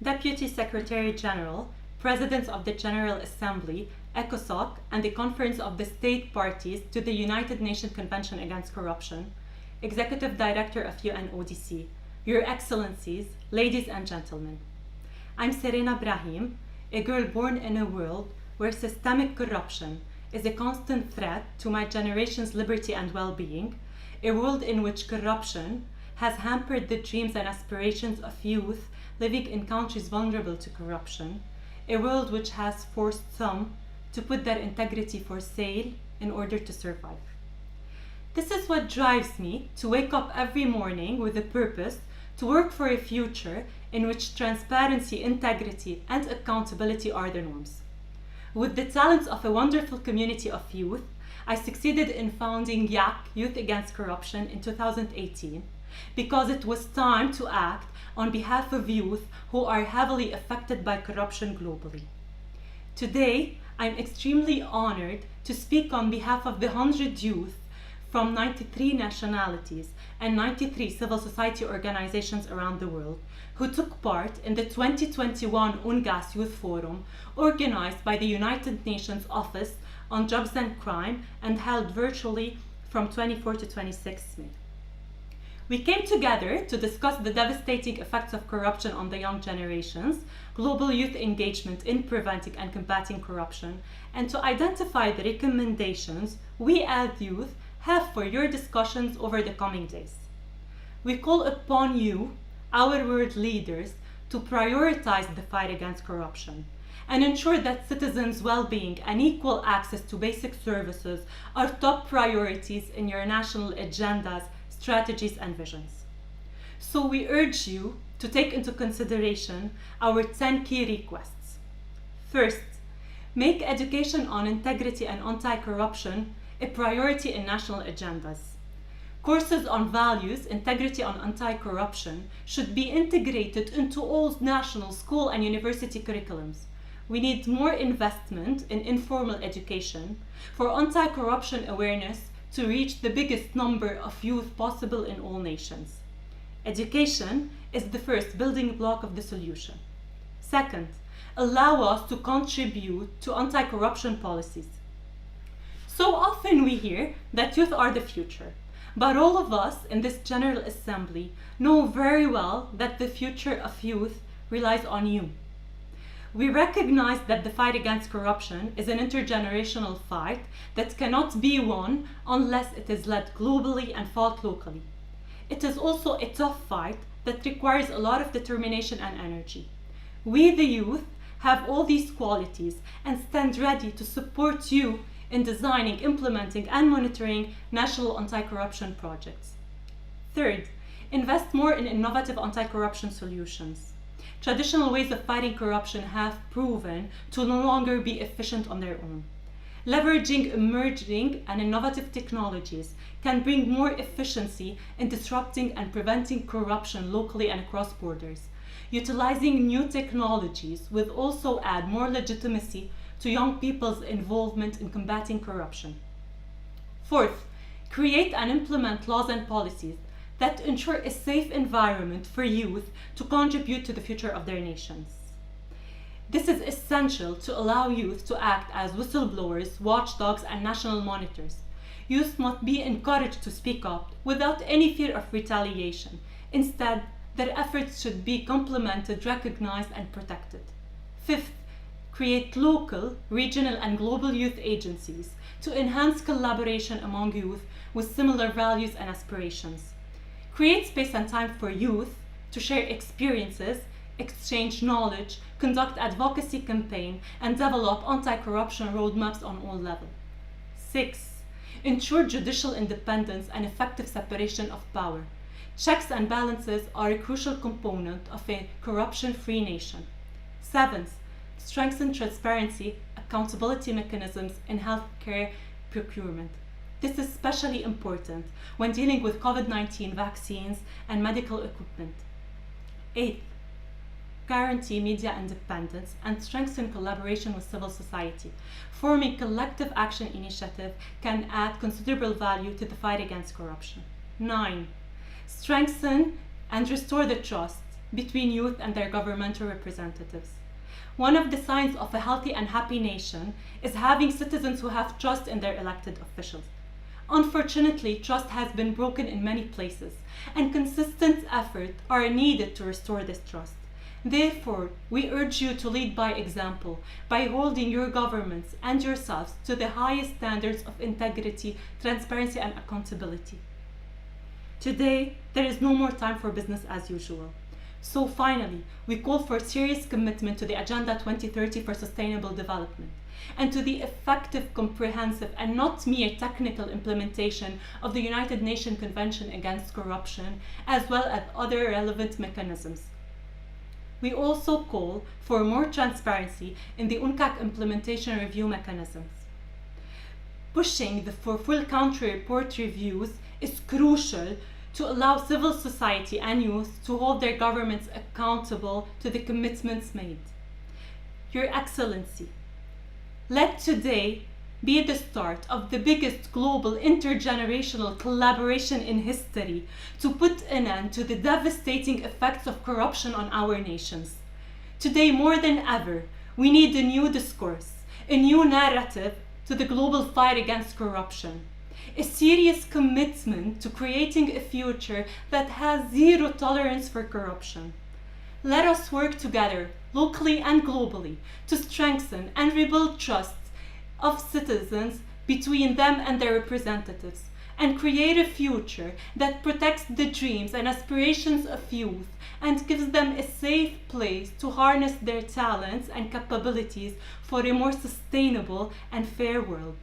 Deputy Secretary General, President of the General Assembly, ECOSOC, and the Conference of the State Parties to the United Nations Convention Against Corruption, Executive Director of UNODC, Your Excellencies, ladies and gentlemen. I'm Serena Ibrahim, a girl born in a world where systemic corruption is a constant threat to my generation's liberty and well-being, a world in which corruption has hampered the dreams and aspirations of youth living in countries vulnerable to corruption, a world which has forced some to put their integrity for sale in order to survive. This is what drives me to wake up every morning with a purpose to work for a future in which transparency, integrity, and accountability are the norms. With the talents of a wonderful community of youth, I succeeded in founding YAC, Youth Against Corruption, in 2018 because it was time to act on behalf of youth who are heavily affected by corruption globally. Today, I'm extremely honored to speak on behalf of the 100 youth from 93 nationalities and 93 civil society organizations around the world who took part in the 2021 UNGASS Youth Forum organized by the United Nations Office on Drugs and Crime and held virtually from 24 to 26 May. We came together to discuss the devastating effects of corruption on the young generations, global youth engagement in preventing and combating corruption, and to identify the recommendations we as youth have for your discussions over the coming days. We call upon you, our world leaders, to prioritize the fight against corruption and ensure that citizens' well-being and equal access to basic services are top priorities in your national agendas, strategies, and visions. So we urge you to take into consideration our 10 key requests. First, make education on integrity and anti-corruption a priority in national agendas. Courses on values, integrity, and anti-corruption should be integrated into all national school and university curriculums. We need more investment in informal education for anti-corruption awareness to reach the biggest number of youth possible in all nations. Education is the first building block of the solution. Second, allow us to contribute to anti-corruption policies. So often we hear that youth are the future, but all of us in this General Assembly know very well that the future of youth relies on you. We recognize that the fight against corruption is an intergenerational fight that cannot be won unless it is led globally and fought locally. It is also a tough fight that requires a lot of determination and energy. We, the youth, have all these qualities and stand ready to support you in designing, implementing, and monitoring national anti-corruption projects. Third, invest more in innovative anti-corruption solutions. Traditional ways of fighting corruption have proven to no longer be efficient on their own. Leveraging emerging and innovative technologies can bring more efficiency in disrupting and preventing corruption locally and across borders. Utilizing new technologies will also add more legitimacy to young people's involvement in combating corruption. Fourth, create and implement laws and policies that ensure a safe environment for youth to contribute to the future of their nations. This is essential to allow youth to act as whistleblowers, watchdogs, and national monitors. Youth must be encouraged to speak up without any fear of retaliation. Instead, their efforts should be complemented, recognized, and protected. Fifth, create local, regional, and global youth agencies to enhance collaboration among youth with similar values and aspirations. Create space and time for youth to share experiences, exchange knowledge, conduct advocacy campaigns, and develop anti-corruption roadmaps on all levels. 6. Ensure judicial independence and effective separation of power. Checks and balances are a crucial component of a corruption-free nation. 7. Strengthen transparency, accountability mechanisms in healthcare procurement. This is especially important when dealing with COVID-19 vaccines and medical equipment. 8. Guarantee media independence and strengthen collaboration with civil society. Forming collective action initiative can add considerable value to the fight against corruption. 9. Strengthen and restore the trust between youth and their governmental representatives. One of the signs of a healthy and happy nation is having citizens who have trust in their elected officials. Unfortunately, trust has been broken in many places, and consistent efforts are needed to restore this trust. Therefore, we urge you to lead by example by holding your governments and yourselves to the highest standards of integrity, transparency, and accountability. Today, there is no more time for business as usual. So finally, we call for serious commitment to the Agenda 2030 for Sustainable Development and to the effective, comprehensive, and not mere technical implementation of the United Nations Convention Against Corruption, as well as other relevant mechanisms. We also call for more transparency in the UNGASS implementation review mechanisms. Pushing for full country report reviews is crucial to allow civil society and youth to hold their governments accountable to the commitments made. Your Excellency, let today be the start of the biggest global intergenerational collaboration in history to put an end to the devastating effects of corruption on our nations. Today, more than ever, we need a new discourse, a new narrative to the global fight against corruption, a serious commitment to creating a future that has zero tolerance for corruption. Let us work together, locally and globally, to strengthen and rebuild trust of citizens between them and their representatives, and create a future that protects the dreams and aspirations of youth and gives them a safe place to harness their talents and capabilities for a more sustainable and fair world.